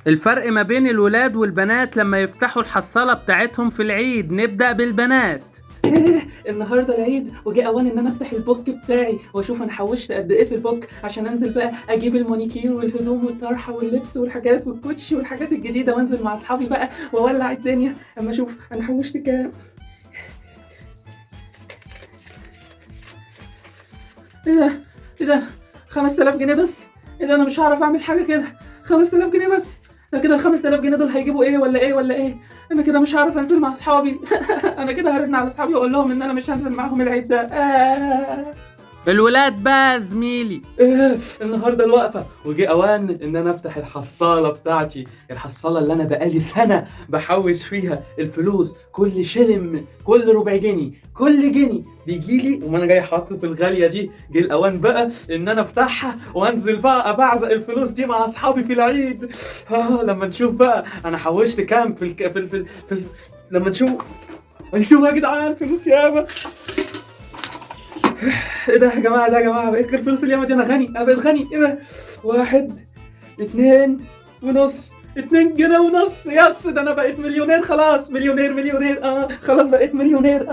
الفرق ما بين الولاد والبنات لما يفتحوا الحصالة بتاعتهم في العيد. نبدأ بالبنات. النهارده العيد وجه اوان ان انا افتح البوك بتاعي واشوف انا حوشت قد ايه في البوك عشان انزل بقى اجيب المونيكير والهدوم والطرحه واللبس والحاجات والكوتشي والحاجات الجديده وانزل مع اصحابي بقى واولع الدنيا اما اشوف انا حوشت كام. ايه ده 5000 جنيه بس؟ ايه ده انا مش هعرف اعمل حاجه كده. 5000 جنيه بس؟ ده كده ال 5000 جنيه دول هيجيبوا ايه ولا ايه؟ انا كده مش هعرف انزل مع اصحابي. انا كده هرن على اصحابي واقول لهم ان انا مش هنزل معاهم العيد ده. الولاد بقى يا زميلي. النهارده الوقفه وجه اوان ان انا افتح الحصاله بتاعتي، الحصاله اللي انا بقالي سنه بحوش فيها الفلوس، كل شلم، كل ربع جنيه، كل جنيه بيجيلي وما انا جاي حاطه في الغاليه دي. جه الاوان بقى ان انا افتحها وانزل بقى ابعزق الفلوس دي مع اصحابي في العيد. لما نشوف بقى انا حوشت كام لما نشوف. ايوه يا جدعان فلوس ياما. ايه ده يا جماعه؟ بقيت الفلوس اليوم دي انا غني، انا بقيت غني. ايه ده؟ 1 2 ونص، 2 جنيه ونص. يس ده انا بقيت مليونير خلاص. مليونير خلاص بقيت مليونير.